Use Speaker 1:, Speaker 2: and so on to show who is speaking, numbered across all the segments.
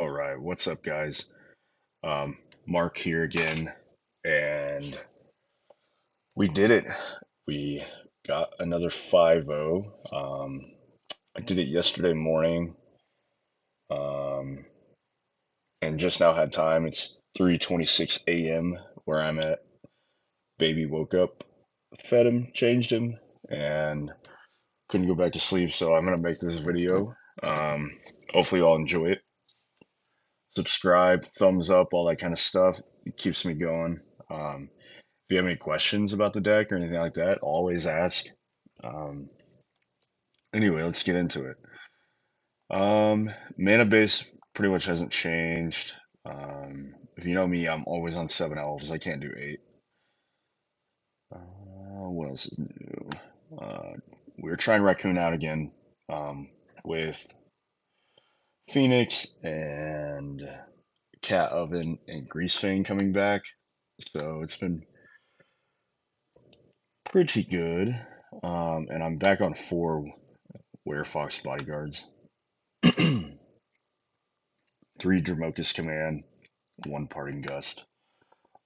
Speaker 1: All right, what's up, guys? Mark here again, and we did it. We got another 5-0. I did it yesterday morning, um, and just now had time. It's 3:26 a.m. where I'm at. Baby woke up, fed him, changed him, and couldn't go back to sleep. So I'm gonna make this video. Hopefully, you all enjoy it. Subscribe, thumbs up, all that kind of stuff. It keeps me going. If you have any questions about the deck or anything like that, always ask. Um, anyway, let's get into it. Mana base pretty much hasn't changed. If you know me, I'm always on 7 elves. I can't do 8. What else is new? We're trying Raccoon out again with Phoenix and Cat Oven and Grease Fang coming back. So it's been pretty good. And I'm back on 4 Werefox bodyguards. 3 Dramokus Command, 1 Parting Gust.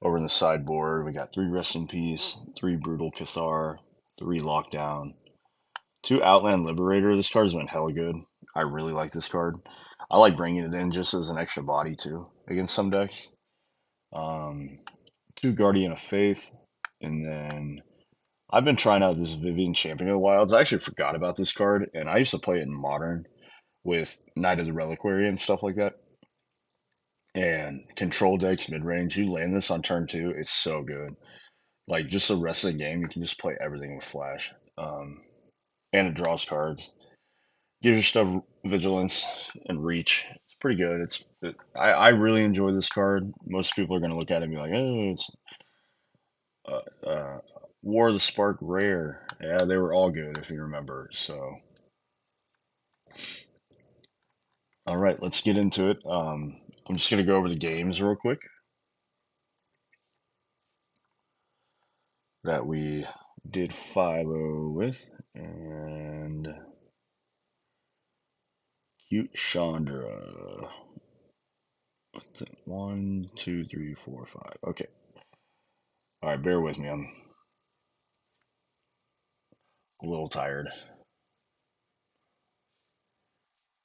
Speaker 1: Over in the sideboard, we got 3 Rest in Peace, 3 Brutal Cathar, 3 Lockdown, 2 Outland Liberator. This card's been hella good. I really like this card. I like bringing it in just as an extra body, too, against some decks. 2 Guardian of Faith, and then I've been trying out this Vivian Champion of the Wilds. I actually forgot about this card, and I used to play it in Modern with Knight of the Reliquary and stuff like that. And control decks mid range, you land this on turn 2, it's so good. Like just the rest of the game, you can just play everything with flash. And it draws cards, gives your stuff vigilance and reach. It's pretty good. I really enjoy this card. Most people are gonna look at it and be like, oh, it's War of the Spark rare. Yeah, they were all good if you remember. So, all right, let's get into it. I'm just gonna go over the games real quick that we did 5-0 with, and cute Chandra. 1, 2, 3, 4, 5. Okay. All right, bear with me. I'm a little tired.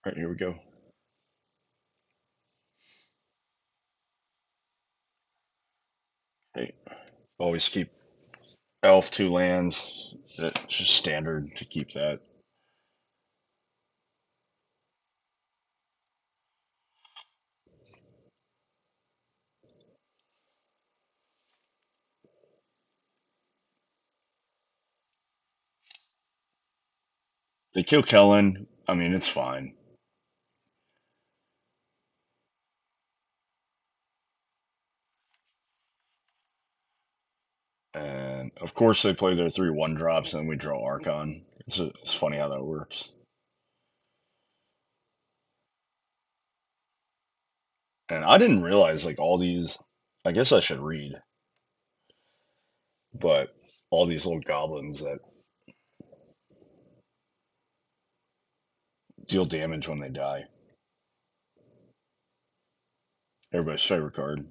Speaker 1: All right, here we go. Hey, always keep elf 2 lands. It's just standard to keep that. They kill Kellen. I mean, it's fine. And of course, they play their 3 1-drops, and then we draw Archon. It's funny how that works. And I didn't realize like all these. I guess I should read, but all these little goblins that deal damage when they die. Everybody's favorite card.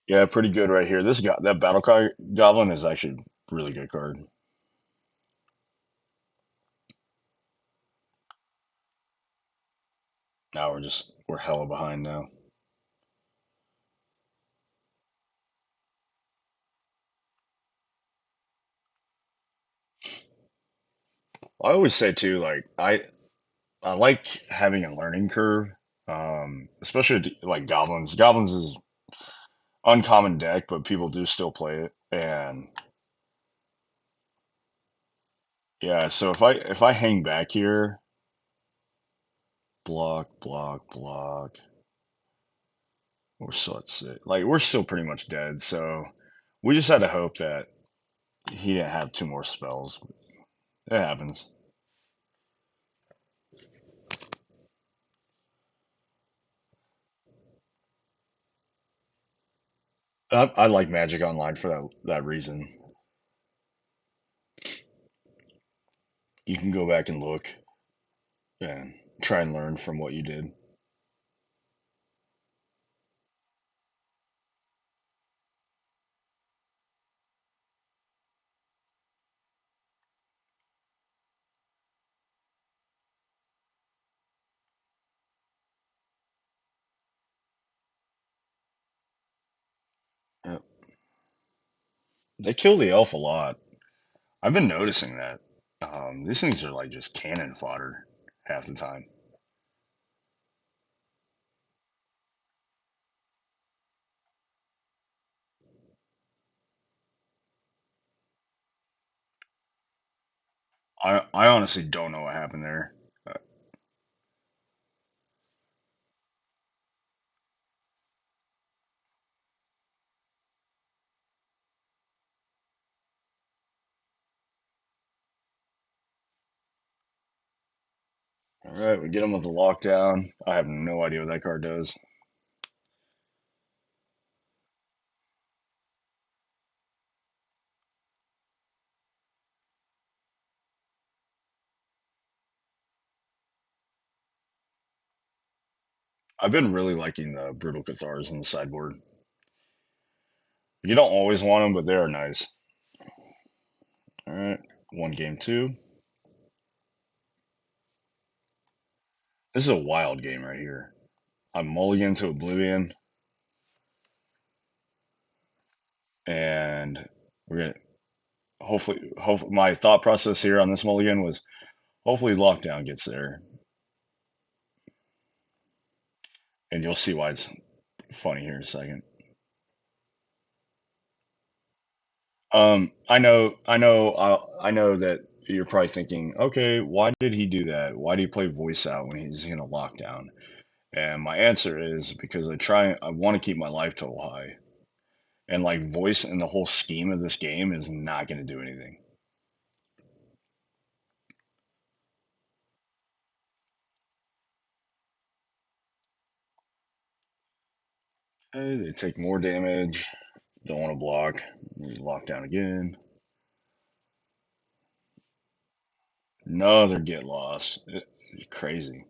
Speaker 1: Yeah, pretty good right here. That battle card goblin is actually a really good card. Now we're hella behind now. I always say too, like I like having a learning curve, especially like goblins. Goblins is uncommon deck, but people do still play it, and yeah. So if I hang back here, block, block, block, we're still at 6. Like we're still pretty much dead. So we just had to hope that he didn't have 2 more spells. It happens. I like Magic Online for that reason. You can go back and look and try and learn from what you did. Yep. They kill the elf a lot. I've been noticing that. These things are like just cannon fodder half the time. I honestly don't know what happened there. All right, we get him with the lockdown. I have no idea what that card does. I've been really liking the Brutal Cathars in the sideboard. You don't always want them, but they are nice. All right, one game two. This is a wild game right here. I'm mulligan to Oblivion, and we're gonna hopefully my thought process here on this mulligan was hopefully lockdown gets there, and you'll see why it's funny here in a second. I know that you're probably thinking, okay, why did he do that? Why do you play voice out when he's in a lockdown? And my answer is because I want to keep my life total high, and like voice in the whole scheme of this game is not going to do anything. Okay, they take more damage. Don't want to block. Lock down again. Another get lost. It's crazy.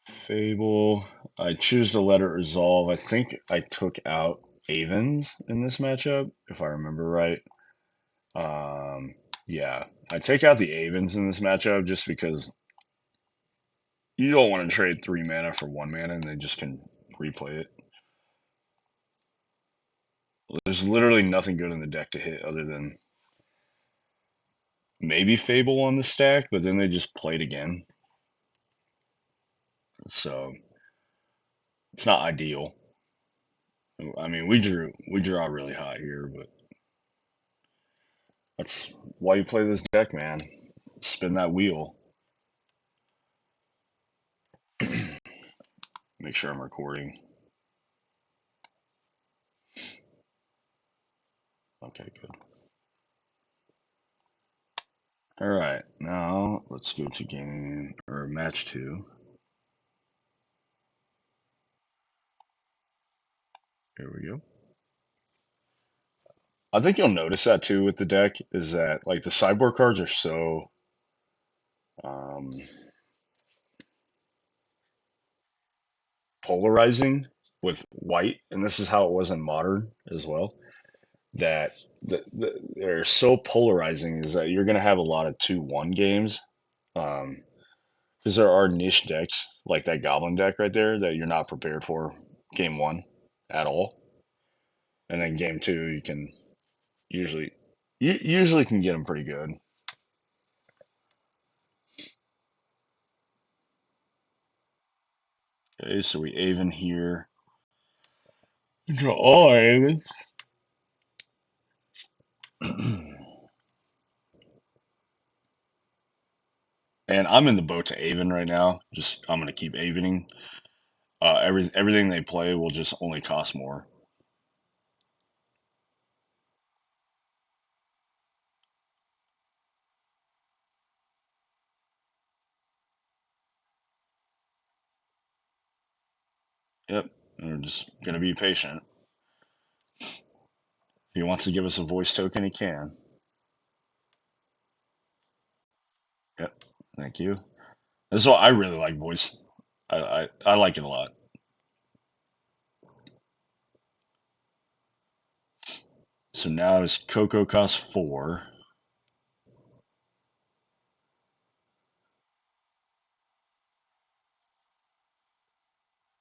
Speaker 1: Fable. I choose to let it resolve. I think I took out Avens in this matchup, if I remember right. Um, yeah, I take out the Avens in this matchup just because you don't want to trade 3 mana for 1 mana and they just can replay it. There's literally nothing good in the deck to hit other than maybe Fable on the stack, but then they just play it again. So it's not ideal. I mean, we draw really high here, but that's why you play this deck, man. Spin that wheel. Make sure I'm recording. Okay, good. All right, now let's go to game or match two. Here we go. I think you'll notice that too with the deck is that like the sideboard cards are so um, polarizing with white, and this is how it was in modern as well. That they're so polarizing is that you're going to have a lot of 2-1 games. Because there are niche decks like that Goblin deck right there that you're not prepared for game one at all, and then game two you can usually you usually can get them pretty good. Okay, so we Aven here. Draw all Avens. And I'm in the boat to Aven right now. Just I'm gonna keep Avening. everything they play will just only cost more. Yep, we're just gonna be patient. If he wants to give us a voice token, he can. Yep, thank you. That's why I really like voice. I like it a lot. So now his Coco costs 4,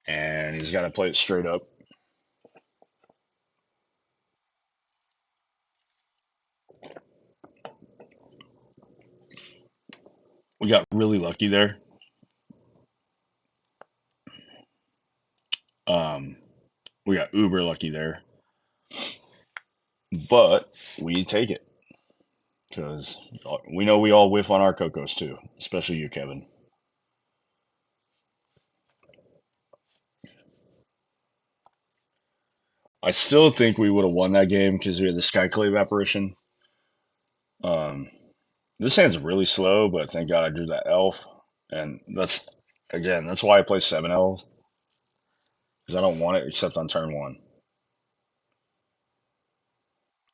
Speaker 1: and he's got to play it straight up. We got really lucky there. Um, we got uber lucky there, but we take it because we know we all whiff on our Cocos too, especially you, Kevin. I still think we would have won that game because we had the Skyclave apparition. Um, this hand's really slow, but thank God I drew that elf, and that's why I play 7 elves because I don't want it except on turn 1.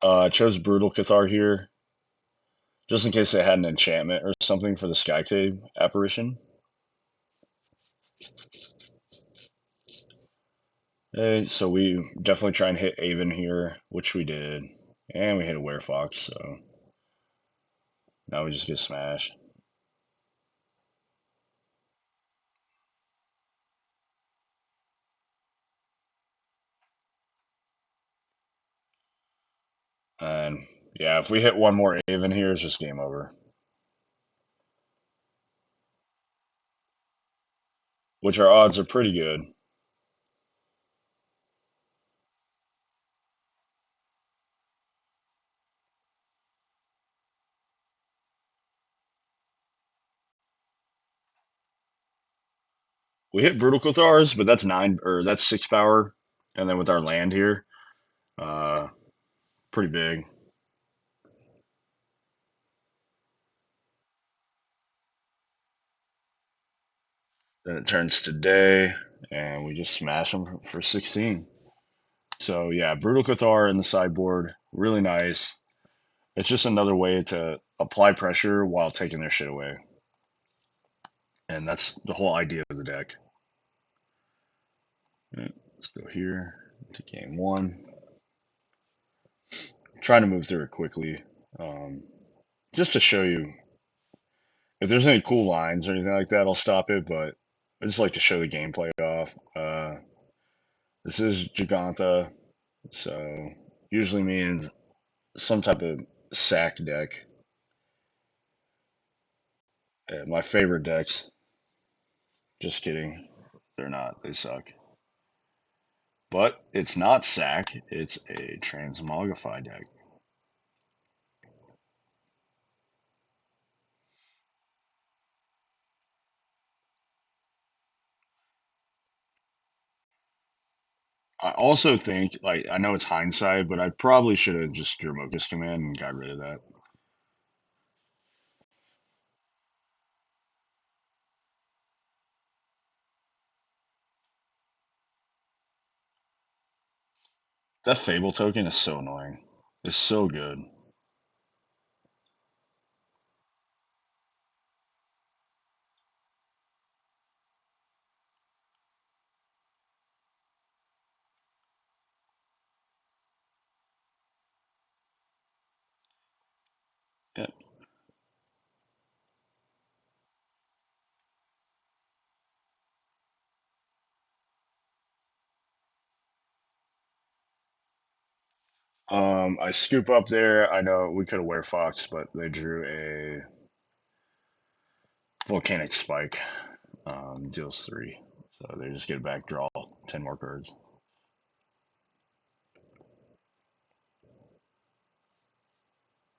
Speaker 1: I chose Brutal Cathar here just in case it had an enchantment or something for the Skyclave apparition. Okay, so we definitely try and hit Avon here, which we did, and we hit a Werefox, so now we just get smashed. And yeah, if we hit one more Avon here, it's just game over. Which our odds are pretty good. We hit Brutal Cathars, but that's 6 power, and then with our land here, uh, pretty big. Then it turns to day, and we just smash them for 16. So yeah, Brutal Cathar in the sideboard, really nice. It's just another way to apply pressure while taking their shit away. And that's the whole idea of the deck. Right, let's go here to game 1. I'm trying to move through it quickly, um, just to show you if there's any cool lines or anything like that. I'll stop it, but I just like to show the gameplay off. This is Giganta, so usually means some type of sack deck. My favorite decks. Just kidding. They're not. They suck. But it's not sack. It's a Transmogrify deck. I also think, like, I know it's hindsight, but I probably should have just drew Mocha's Command and got rid of that. That Fable token is so annoying. It's so good. Yeah. I scoop up there. I know we could have Were Fox, but they drew a Volcanic Spike. Deals 3. So they just get back, draw 10 more cards.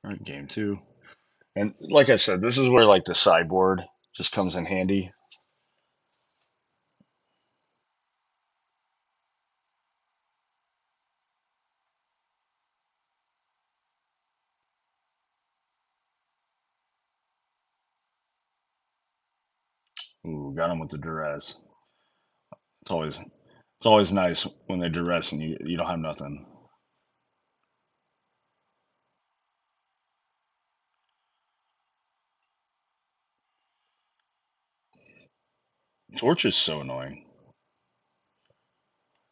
Speaker 1: All right, game 2. And like I said, this is where like the sideboard just comes in handy. Ooh, got him with the duress. It's always nice when they duress and you don't have nothing. Torch is so annoying.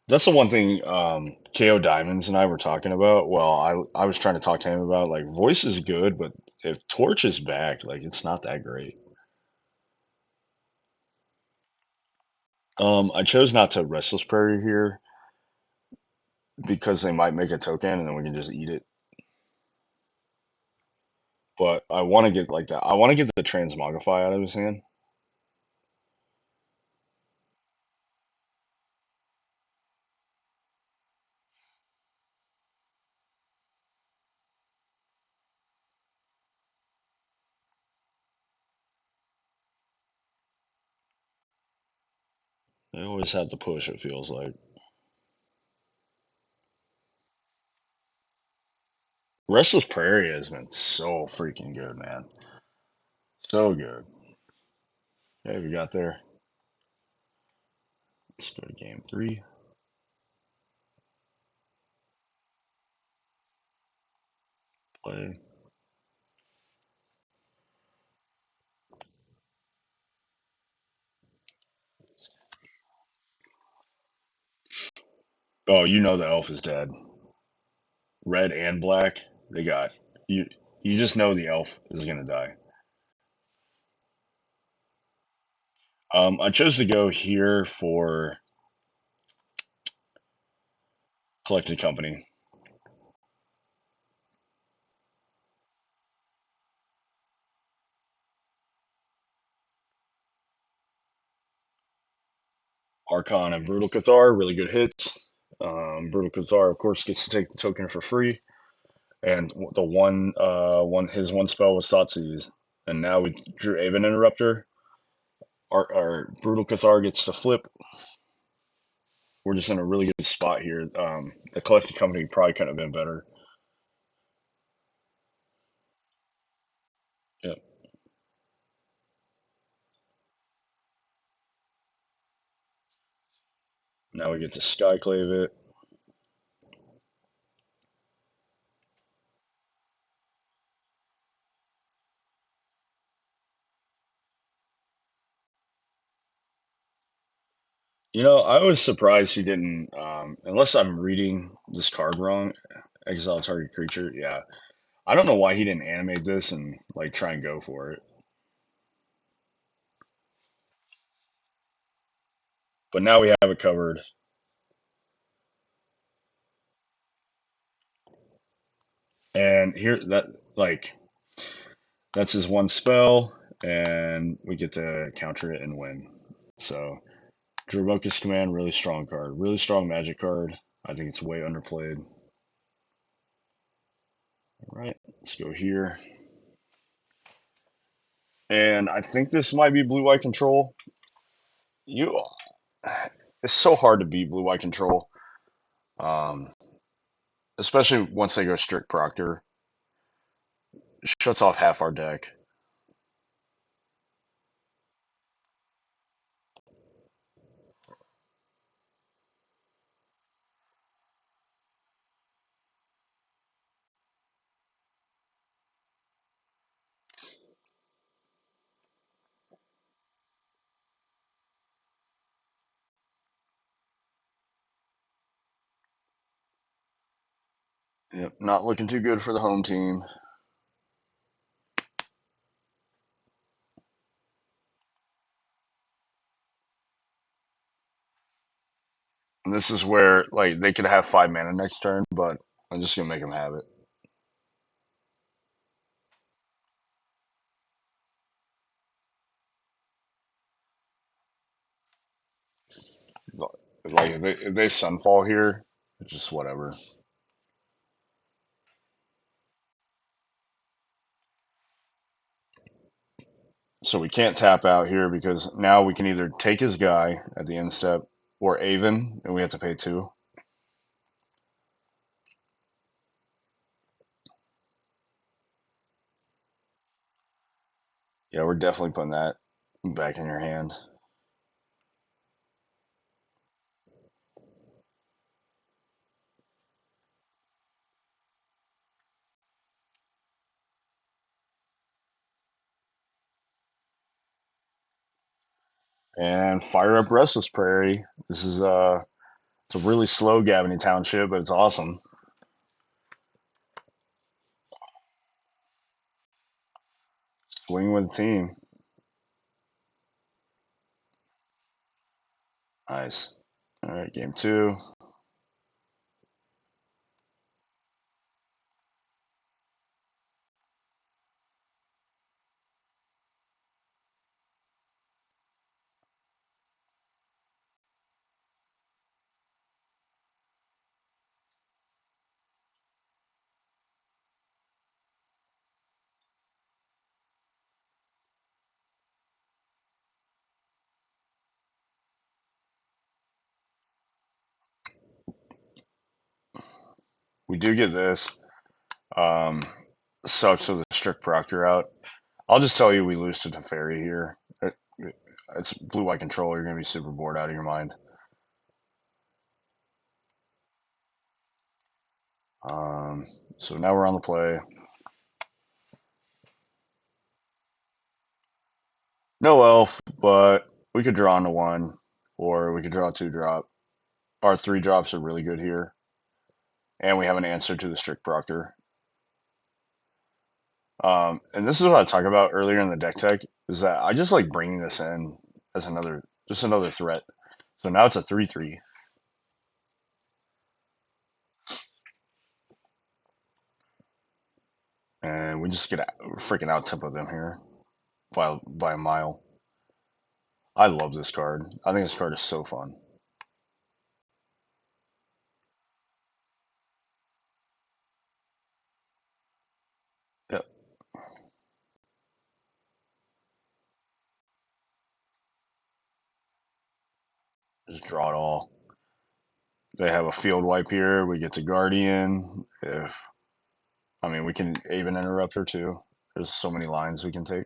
Speaker 1: That's the one thing KO Diamonds and I were talking about. Well, I was trying to talk to him about like voice is good, but if Torch is back, like it's not that great. I chose not to Restless Prairie here because they might make a token and then we can just eat it. But I want to get like that. I want to get the Transmogrify out of his hand. They always have to push. It feels like Restless Prairie has been so freaking good, man. So good. Hey, we got there. Let's go to game three. Play. Oh, you know the elf is dead. Red and black. They got you. You just know the elf is gonna die. I chose to go here for Collected Company. Archon and Brutal Cathar, really good hits. Brutal Cathar, of course, gets to take the token for free, and the his one spell was Thoughtseize, and now we drew Aven Interrupter. Our Brutal Cathar gets to flip. We're just in a really good spot here. The Collected Company probably couldn't have been better. Yep. Now we get to Skyclave it. You know, I was surprised he didn't, unless I'm reading this card wrong, exile target creature. Yeah. I don't know why he didn't animate this and like try and go for it. But now we have it covered. And here that like that's his one spell, and we get to counter it and win. So Drobokus Command, really strong card. Really strong magic card. I think it's way underplayed. All right, let's go here. And I think this might be blue white control. You it's so hard to beat blue white control. Um, especially once they go strict proctor. Shuts off half our deck. Yep, not looking too good for the home team. And this is where like they could have 5 mana next turn, but I'm just gonna make them have it. Like if they sunfall here, it's just whatever. So we can't tap out here because now we can either take his guy at the end step or Aven, and we have to pay 2. Yeah, we're definitely putting that. back in your hand. And fire up Restless Prairie. This is it's a really slow Gavany Township, but it's awesome. Swing with the team. Nice. All right, game two. We do get this. Um, Sucks with the strict proctor out. I'll just tell you we lose to Teferi here. It's blue white control. You're going to be super bored out of your mind. Um, so now we're on the play. No elf, but we could draw into one, or we could draw a 2-drop. Our 3 drops are really good here, and we have an answer to the strict proctor. And this is what I talked about earlier in the deck tech, is that I just like bringing this in as another threat. So now it's a 3/3, and we just get freaking out tempo them here by a mile. I love this card. I think this card is so fun. Yep, just draw it all. They have a field wipe here. We get to Guardian. If I mean, we can Aven Interrupter too. There's so many lines we can take.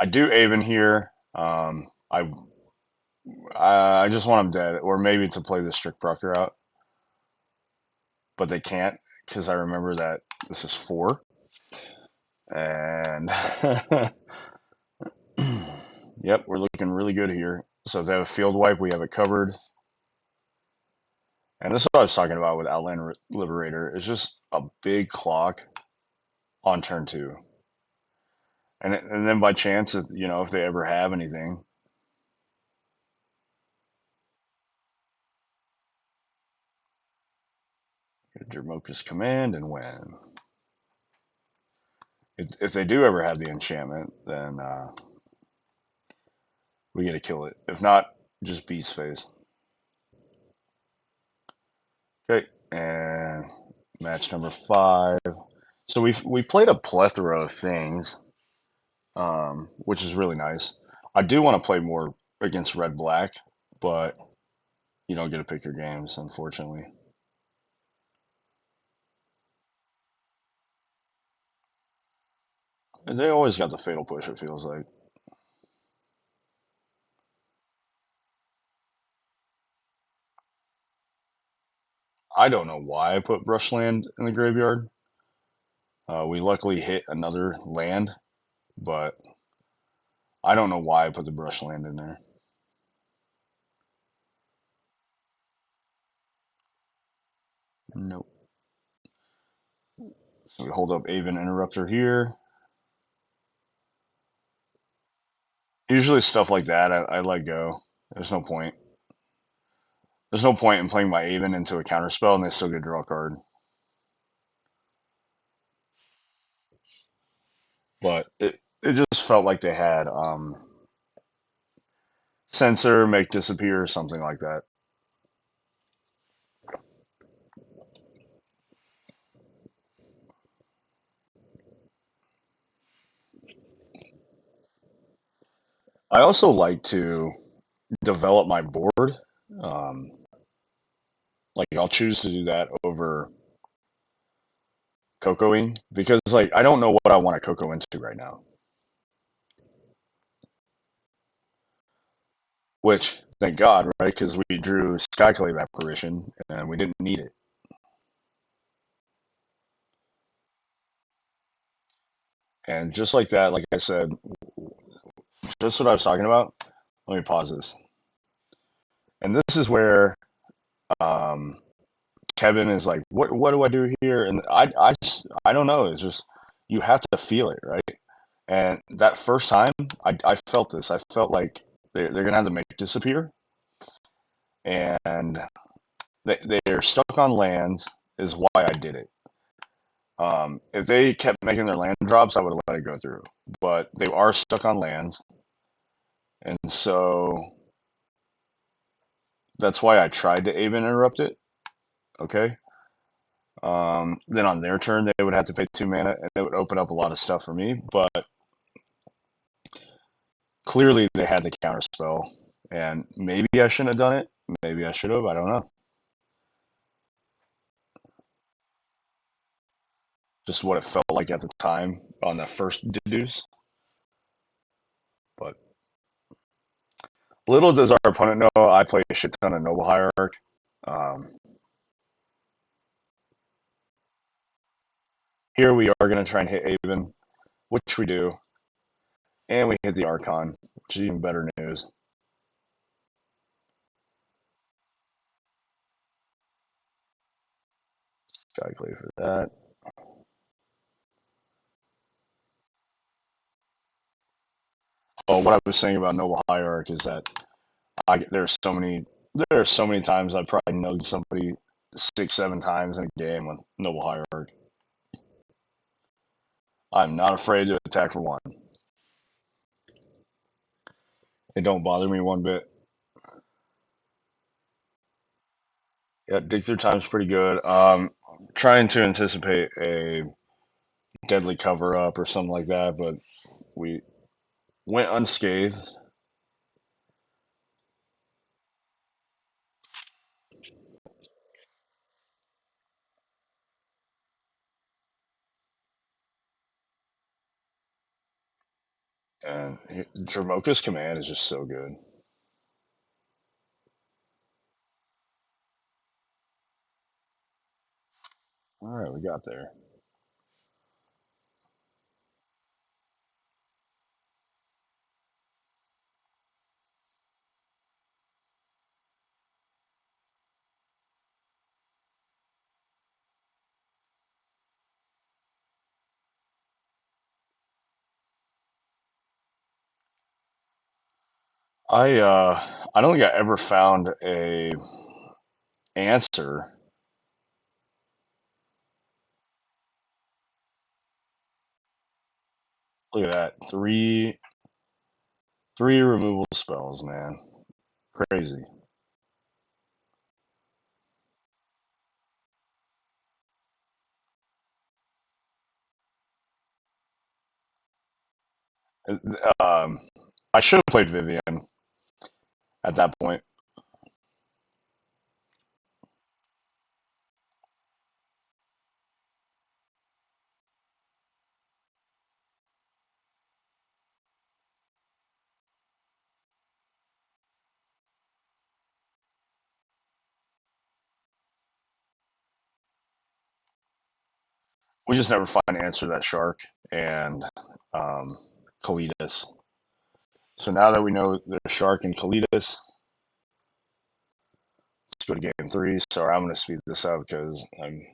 Speaker 1: I do Aven here. I just want him dead, or maybe to play the strict proctor out, but they can't because I remember that this is 4, and yep, we're looking really good here. So if they have a field wipe, we have it covered. And this is what I was talking about with Outland Liberator. It's just a big clock on turn 2, and then by chance, if they ever have anything, Jermoka's Command and win. If they do ever have the enchantment, then we get to kill it. If not, just Beast Phase. Okay, and match number 5. So we played a plethora of things, which is really nice. I do want to play more against red black, but you don't get to pick your games, unfortunately. They always got the fatal push. It feels like. I don't know why I put Brushland in the graveyard. We luckily hit another land, but I don't know why I put the Brushland in there. Nope. So we hold up Aven Interrupter here. Usually stuff like that, I let go. There's no point. There's no point in playing my Aven into a counterspell and they still get draw a card. But it just felt like they had censor, make disappear, something like that. I also like to develop my board. Um, like I'll choose to do that over cocoing because like I don't know what I want to cocoa into right now. Which thank God, right? Because we drew Skyclave Apparition and we didn't need it. And just like that, like I said, just what I was talking about. Let me pause this. And this is where um, Kevin is like, what do I do here? And I don't know. It's just you have to feel it, right? And that first time, I felt this. I felt like they're gonna have to make it disappear, and they're stuck on lands. Is why I did it. If they kept making their land drops, I would have let it go through. But they are stuck on lands, and so that's why I tried to Aven interrupt it. Okay. Then on their turn, they would have to pay 2 mana, and it would open up a lot of stuff for me. But clearly, they had the counter spell, and maybe I shouldn't have done it. Maybe I should have. I don't know. Just what it felt like at the time on the first deduce. But little does our opponent know, I play a shit ton of Noble Hierarch. Um, Here we are going to try and hit Aven, which we do. And we hit the Archon, which is even better news. Calculate for that. Oh, what I was saying about Noble Hierarch is that there's so many times I probably nugged somebody 6, 7 times in a game with Noble Hierarch. I'm not afraid to attack for one. It don't bother me one bit. Yeah, dig through time's pretty good. Trying to anticipate a deadly cover up or something like that, but we went unscathed. And Dramoka's command is just so good. All right, we got there. I don't think I ever found a answer. Look at that, three removal spells, man, crazy. Um, I should have played Vivian at that point. We just never find an answer to that shark and Kalidas. So now that we know there's shark and Kalidas, let's go to game 3. Sorry, I'm going to speed this up because I'm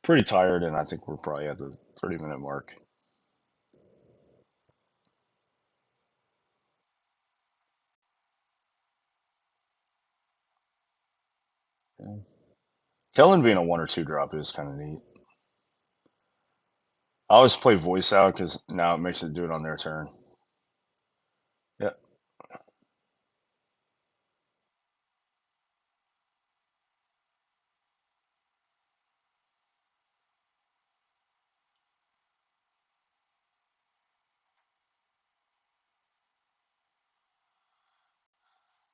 Speaker 1: pretty tired, and I think we're probably at the 30-minute mark. Yeah. Kellen being a 1 or 2 drop is kind of neat. I always play voice out because now it makes it do it on their turn. Yeah.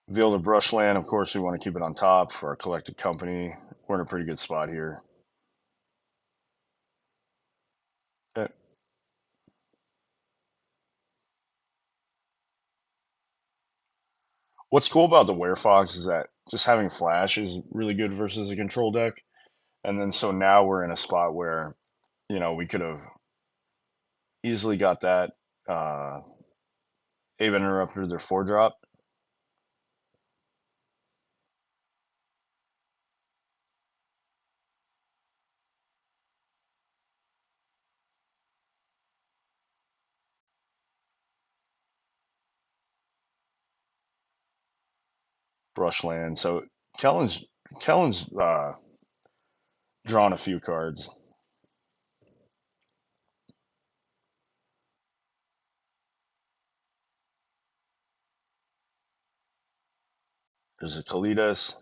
Speaker 1: Veil the Brushland, of course, we want to keep it on top for our collected company. We're in a pretty good spot here. What's cool about the Werefox is that just having flash is really good versus a control deck. And then so now we're in a spot where, we could have easily got that Ava Interrupter, their 4-drop. Brushland. So Kellen's drawn a few cards. There's a Kalidas.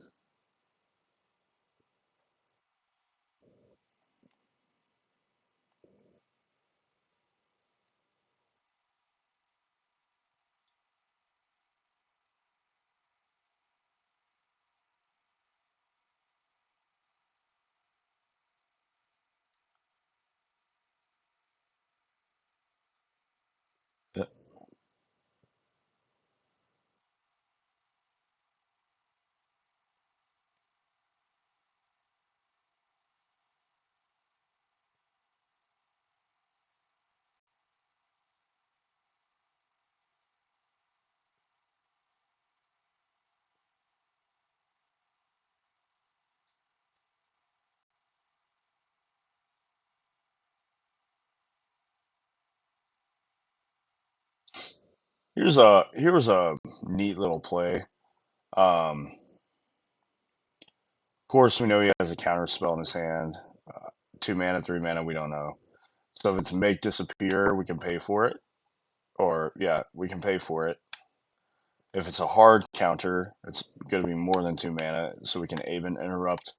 Speaker 1: Yeah. Here's a neat little play. Of course, we know he has a counter spell in his hand. 2 mana, 3 mana, we don't know. So if it's make disappear, we can pay for it. Or yeah, we can pay for it. If it's a hard counter, it's going to be more than 2 mana, so we can even interrupt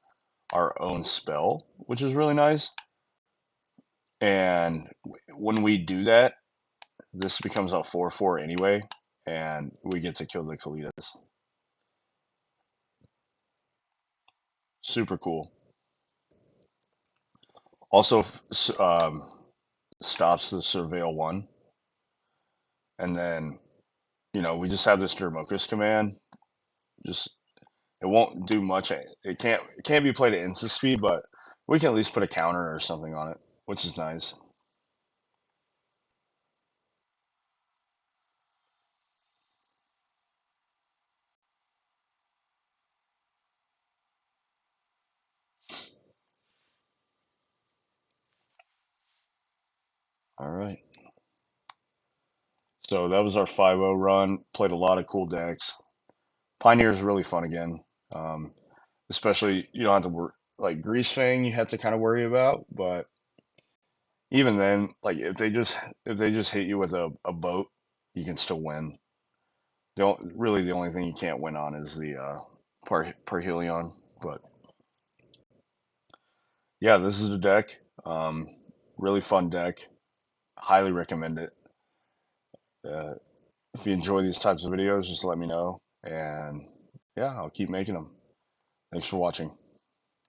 Speaker 1: our own spell, which is really nice. And when we do that, this becomes a 4/4 anyway, and we get to kill the Kalidas. Super cool. Also, stops the Surveil 1. And then, we just have this Dermokus command. Just it won't do much. It can't be played at instant speed, but we can at least put a counter or something on it, which is nice. All right. So that was our 5-0 run. Played a lot of cool decks. Pioneer is really fun again. Um, Especially you don't have to worry like Grease Fang you have to kind of worry about, but even then, like if they just hit you with a boat, you can still win. Really the only thing you can't win on is the Parhelion. But yeah, this is the deck. Really fun deck. Highly recommend it. Uh, if you enjoy these types of videos, just let me know, and yeah, I'll keep making them. Thanks for watching.